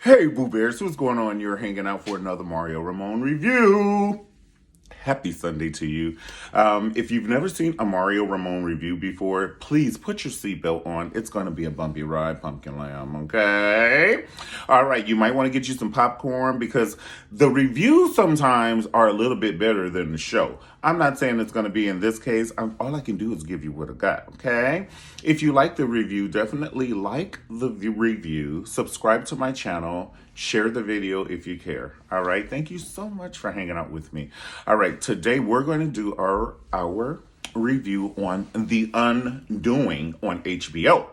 Hey, Boo Bears, what's going on? You're hanging out for another Mario Ramon review. Happy Sunday to you. If you've never seen a Mario Ramon review before, please put your seatbelt on. It's going to be a bumpy ride, Pumpkin Lamb, okay? All right, you might want to get you some popcorn because the reviews sometimes are a little bit better than the show. I'm not saying it's going to be in this case. All I can do is give you what I got, okay? If you like the review, definitely like the review, subscribe to my channel, share the video if you care. All right, thank you so much for hanging out with me. All right, today we're going to do our review on The Undoing on HBO.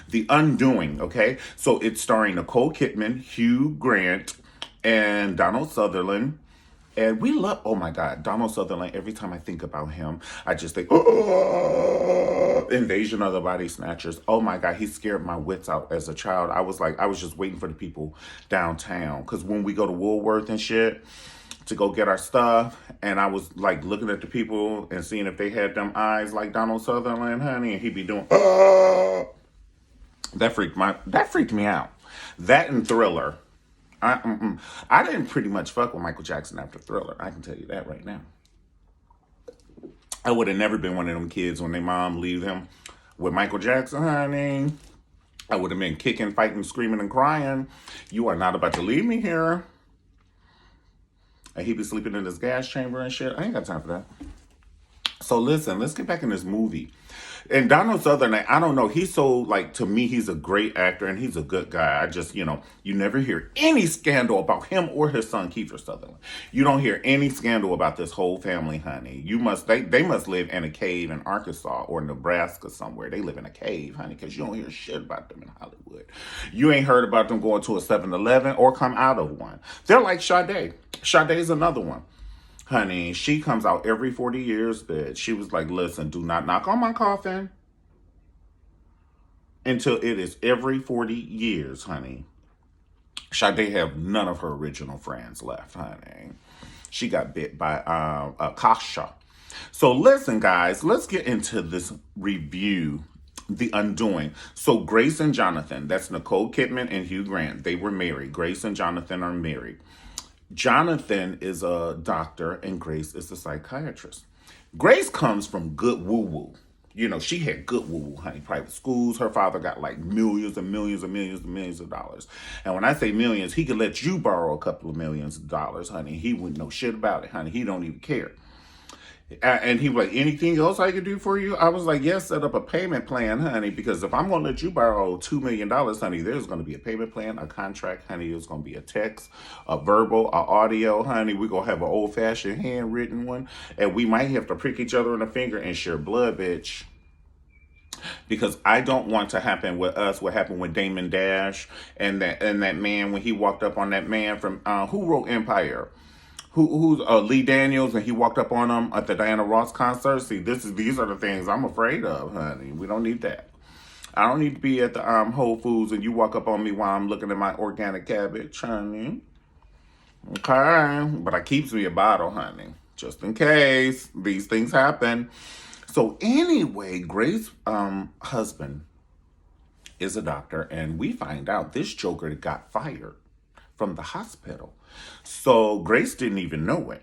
The Undoing, okay? So it's starring Nicole Kidman, Hugh Grant, and Donald Sutherland. And we love, oh my God, Donald Sutherland. Every time I think about him, I just think, oh, Invasion of the Body Snatchers. Oh my God, he scared my wits out as a child. I was just waiting for the people downtown. Because when we go to Woolworth and shit to go get our stuff, and I was like looking at the people and seeing if they had them eyes like Donald Sutherland, honey, and he'd be doing, oh, that freaked me out. That and Thriller. I didn't pretty much fuck with Michael Jackson after Thriller. I can tell you that right now. I would have never been one of them kids when their mom leave him with Michael Jackson, honey. I would have been kicking, fighting, screaming, and crying. You are not about to leave me here. And he'd be sleeping in his gas chamber and shit. I ain't got time for that. So listen, let's get back in this movie. And Donald Sutherland, I don't know. He's so, like, to me, he's a great actor and he's a good guy. I just, you never hear any scandal about him or his son, Kiefer Sutherland. You don't hear any scandal about this whole family, honey. They must live in a cave in Arkansas or Nebraska somewhere. They live in a cave, honey, because you don't hear shit about them in Hollywood. You ain't heard about them going to a 7-Eleven or come out of one. They're like Sade. Sade's another one. Honey, she comes out every 40 years, bitch. She was like, listen, do not knock on my coffin until it is every 40 years, honey. Sade have none of her original friends left, honey. She got bit by Kasha. So listen, guys, let's get into this review, The Undoing. So Grace and Jonathan, that's Nicole Kidman and Hugh Grant. They were married. Grace and Jonathan are married. Jonathan is a doctor and Grace is a psychiatrist. Grace comes from good woo-woo. She had good woo-woo, honey. Private schools. Her father got like millions and millions and millions and millions of dollars. And when I say millions, he could let you borrow a couple of millions of dollars, honey. He wouldn't know shit about it, honey. He don't even care. And he was like, anything else I could do for you? I was like, yes, set up a payment plan, honey, because if I'm going to let you borrow $2 million, honey, there's going to be a payment plan, a contract, honey. There's going to be a text, a verbal, a audio, honey. We're going to have an old-fashioned handwritten one. And we might have to prick each other in the finger and share blood, bitch. Because I don't want to happen with us what happened with Damon Dash and that man when he walked up on that man from, who wrote Empire? Who's Lee Daniels, and he walked up on him at the Diana Ross concert. See, these are the things I'm afraid of, honey. We don't need that. I don't need to be at the Whole Foods and you walk up on me while I'm looking at my organic cabbage, honey. Okay, but I keeps me a bottle, honey, just in case these things happen. So anyway, Grace's husband is a doctor, and we find out this joker got fired from the hospital. So Grace didn't even know it.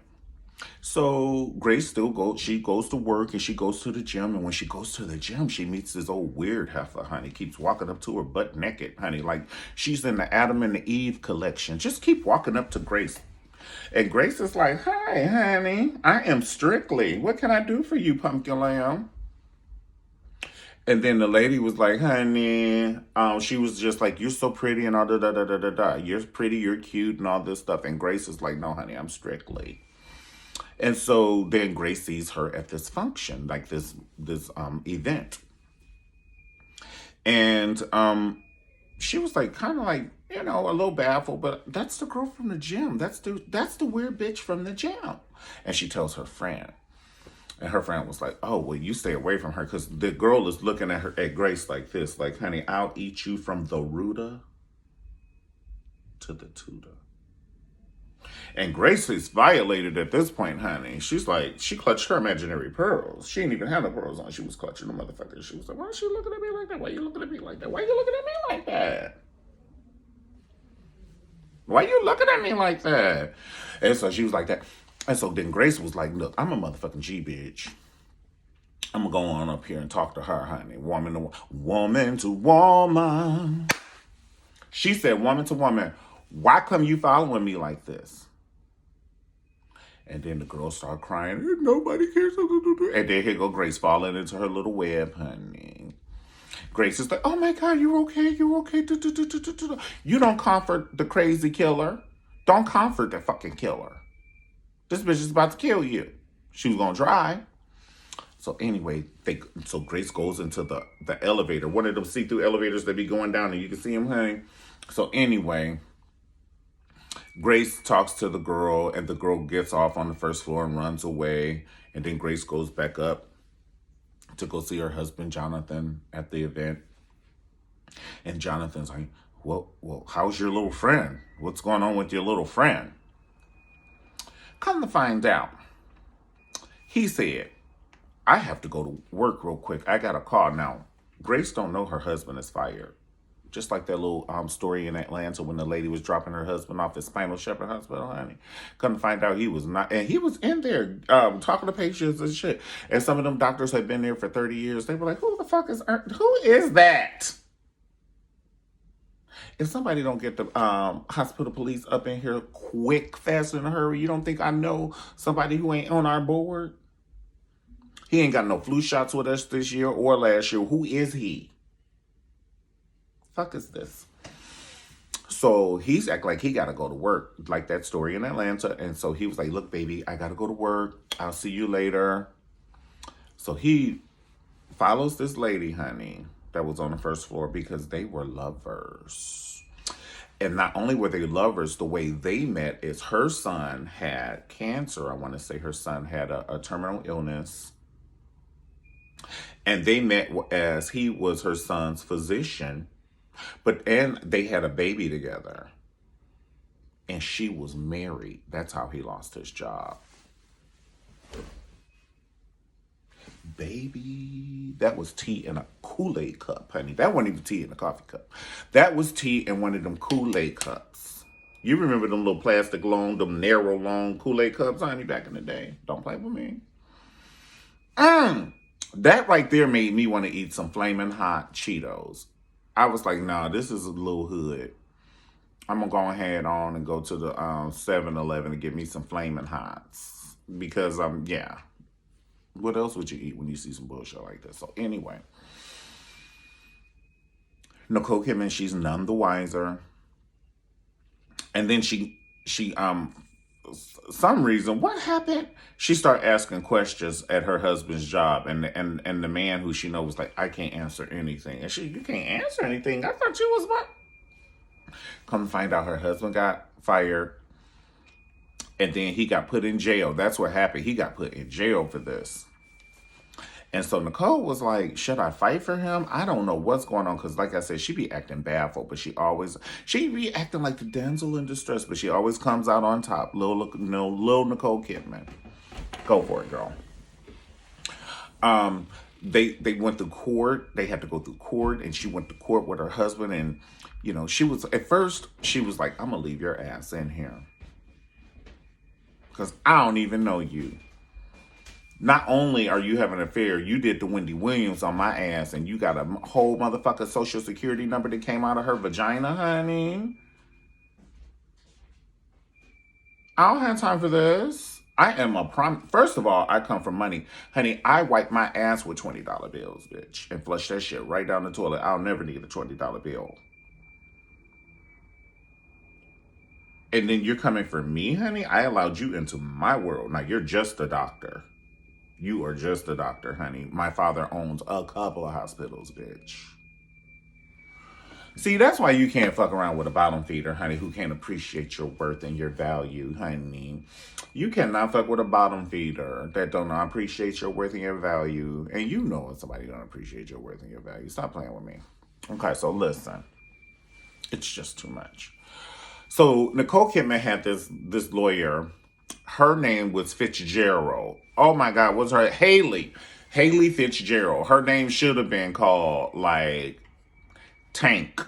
So Grace she goes to work and she goes to the gym. And when she goes to the gym, she meets this old weird heifer, honey. Keeps walking up to her butt naked, honey. Like she's in the Adam and the Eve collection. Just keep walking up to Grace. And Grace is like, hi, honey. I am Strictly. What can I do for you, Pumpkin Lamb? And then the lady was like, honey, she was just like, you're so pretty and all da da da da da da. You're pretty, you're cute and all this stuff. And Grace is like, no, honey, I'm Strictly. And so then Grace sees her at this function, like this event. And she was like, kind of like, a little baffled, but that's the girl from the gym. That's the weird bitch from the gym. And she tells her friend. And her friend was like, oh, well, you stay away from her. Because the girl is looking at Grace like this. Like, honey, I'll eat you from the rooter to the tutor. And Grace is violated at this point, honey. She's like, she clutched her imaginary pearls. She didn't even have the pearls on. She was clutching the motherfucker. She was like, why is she looking at me like that? Why are you looking at me like that? Why are you looking at me like that? Why you looking at me like that? And so she was like that. And so then Grace was like, look, I'm a motherfucking G bitch. I'm gonna go on up here and talk to her, honey. Woman to woman. She said, woman to woman, why come you following me like this? And then the girl started crying. Nobody cares. And then here go Grace falling into her little web, honey. Grace is like, oh my God, you're okay. You're okay. You don't comfort the crazy killer. Don't comfort the fucking killer. This bitch is about to kill you. She was gonna try. So anyway, so Grace goes into the elevator. One of them see-through elevators that be going down and you can see them, honey. So anyway, Grace talks to the girl and the girl gets off on the first floor and runs away. And then Grace goes back up to go see her husband, Jonathan, at the event. And Jonathan's like, well, how's your little friend? What's going on with your little friend? Come to find out, he said, I have to go to work real quick. I got a call now. Grace don't know her husband is fired. Just like that little story in Atlanta when the lady was dropping her husband off at Spinal Shepherd Hospital, honey. Come to find out he was not. And he was in there talking to patients and shit. And some of them doctors had been there for 30 years. They were like, who is that? If somebody don't get the hospital police up in here quick, fast, in a hurry, you don't think I know somebody who ain't on our board? He ain't got no flu shots with us this year or last year. Who is he? Fuck is this? So he's act like he gotta go to work, like that story in Atlanta. And so he was like, look, baby, I gotta go to work. I'll see you later. So he follows this lady, honey, that was on the first floor because they were lovers. And not only were they lovers, the way they met is her son had cancer. I want to say her son had a terminal illness. And they met as he was her son's physician. And they had a baby together. And she was married. That's how he lost his job. Baby, that was tea in a Kool-Aid cup, honey. That wasn't even tea in a coffee cup. That was tea in one of them Kool-Aid cups. You remember them little plastic long, them narrow long Kool-Aid cups, honey, back in the day. Don't play with me. That right there made me want to eat some flaming hot Cheetos. I was like, nah, this is a little hood. I'm going to go ahead on and go to the 7-Eleven and get me some flaming hots. Because, yeah. What else would you eat when you see some bullshit like this? So anyway. Nicole Kidman, she's none the wiser. And then she some reason, what happened? She started asking questions at her husband's job, and the man who she knows was like, I can't answer anything. And you can't answer anything? I thought you was what? Come to find out her husband got fired, and then he got put in jail. That's what happened. He got put in jail for this. And so Nicole was like, should I fight for him? I don't know what's going on. Because like I said, she be acting baffled. But she be acting like the damsel in distress. But she always comes out on top. Little Nicole Kidman. Go for it, girl. They went to court. They had to go through court. And she went to court with her husband. And, at first, she was like, I'm going to leave your ass in here. Because I don't even know you. Not only are you having an affair, you did the Wendy Williams on my ass, and you got a whole motherfucking social security number that came out of her vagina, honey. I don't have time for this. I am first of all, I come from money. Honey, I wipe my ass with $20 bills, bitch, and flush that shit right down the toilet. I'll never need a $20 bill. And then you're coming for me, honey? I allowed you into my world. Now, you're just a doctor. You are just a doctor, honey. My father owns a couple of hospitals, bitch. See, that's why you can't fuck around with a bottom feeder, honey, who can't appreciate your worth and your value, honey. You cannot fuck with a bottom feeder that don't appreciate your worth and your value. And you know when somebody don't appreciate your worth and your value. Stop playing with me. Okay, so listen. It's just too much. So Nicole Kidman had this lawyer. Her name was Fitzgerald. Oh my God, what's her? Haley Fitzgerald. Her name should have been called like Tank.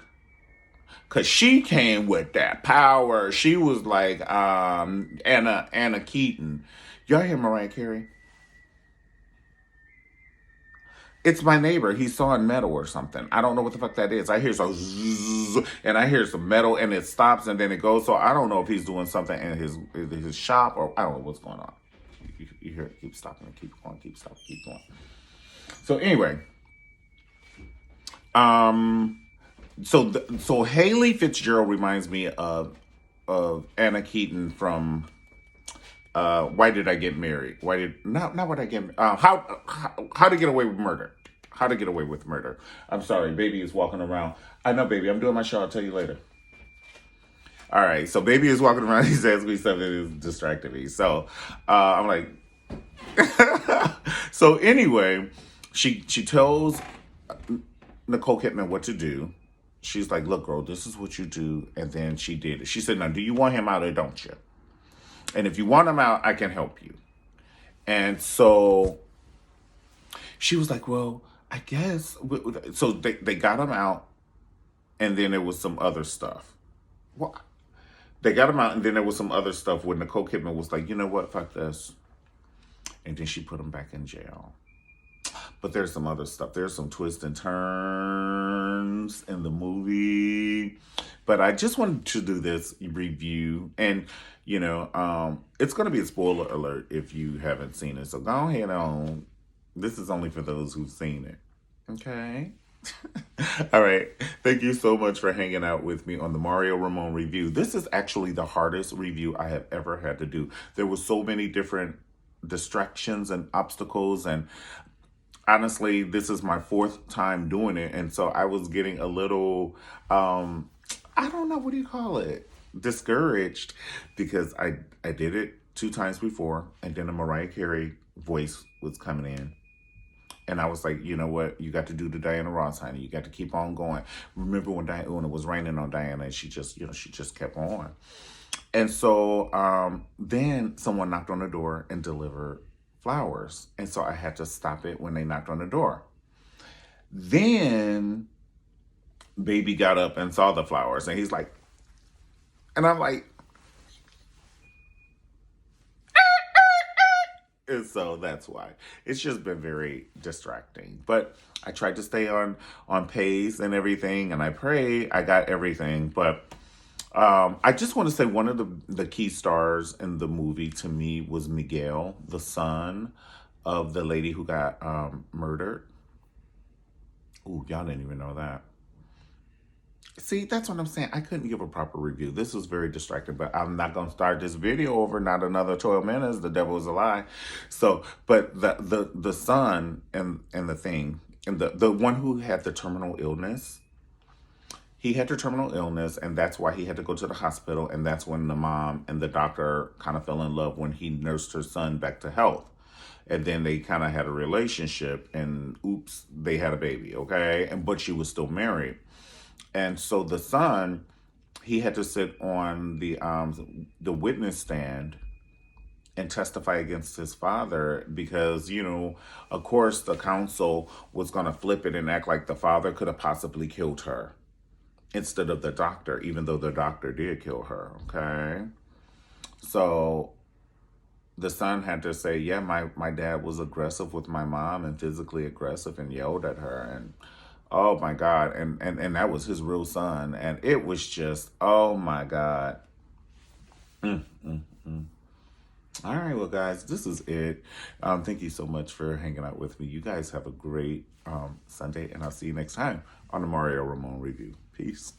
Cause she came with that power. She was like Anna Keaton. Y'all hear Mariah Carey? It's my neighbor. He's sawing metal or something. I don't know what the fuck that is. I hear some zzz, and I hear some metal, and it stops, and then it goes. So I don't know if he's doing something in his shop, or I don't know what's going on. You hear it keep stopping, and keep going, keep stopping, keep going. So anyway, um, so Haley Fitzgerald reminds me of Anna Keaton from Why Did I Get Married? Why did not what I get how to Get Away with Murder? How to Get Away with Murder? I'm sorry, baby is walking around. I know, baby. I'm doing my show. I'll tell you later. All right, so baby is walking around. He says me something is distracting me. So I'm like, so anyway, she tells Nicole Kidman what to do. She's like, look, girl, this is what you do. And then she did it. She said, now, do you want him out or don't you? And if you want him out, I can help you. And so she was like, well, I guess. So they got him out. And then there was some other stuff. Well, they got him out. And then there was some other stuff where Nicole Kidman was like, you know what? Fuck this. And then she put him back in jail. But there's some other stuff. There's some twists and turns in the movie. But I just wanted to do this review. And, it's going to be a spoiler alert if you haven't seen it. So go ahead on. This is only for those who've seen it. Okay? All right. Thank you so much for hanging out with me on the Mario Ramon review. This is actually the hardest review I have ever had to do. There were so many different distractions and obstacles, and honestly, this is my 4th time doing it, and so I was getting a little I don't know, what do you call it, discouraged, because I did it 2 times before, and then a Mariah Carey voice was coming in, and I was like, you know what, you got to do the Diana Ross, honey. You got to keep on going. Remember when it was raining on Diana, and she just kept on. And so then someone knocked on the door and delivered flowers. And so I had to stop it when they knocked on the door. Then baby got up and saw the flowers, and he's like, and I'm like, and so that's why. It's just been very distracting. But I tried to stay on pace and everything, and I pray I got everything. But I just want to say one of the key stars in the movie to me was Miguel, the son of the lady who got murdered. Ooh, y'all didn't even know that. See, that's what I'm saying. I couldn't give a proper review. This was very distracting, but I'm not going to start this video over not another 12 minutes. The devil is a lie. So, but the son and the thing, and the one who had the terminal illness, he had the terminal illness, and that's why he had to go to the hospital, and that's when the mom and the doctor kind of fell in love when he nursed her son back to health. And then they kind of had a relationship, and oops, they had a baby, okay? But she was still married. And so the son, he had to sit on the witness stand and testify against his father because, of course, the council was going to flip it and act like the father could have possibly killed her instead of the doctor, even though the doctor did kill her, okay? So the son had to say, yeah, my dad was aggressive with my mom and physically aggressive and yelled at her, and oh my God, and that was his real son, and it was just, oh my God. All right, well, guys, this is it. Thank you so much for hanging out with me. You guys have a great Sunday, and I'll see you next time on the Mario Ramon Review. Peace.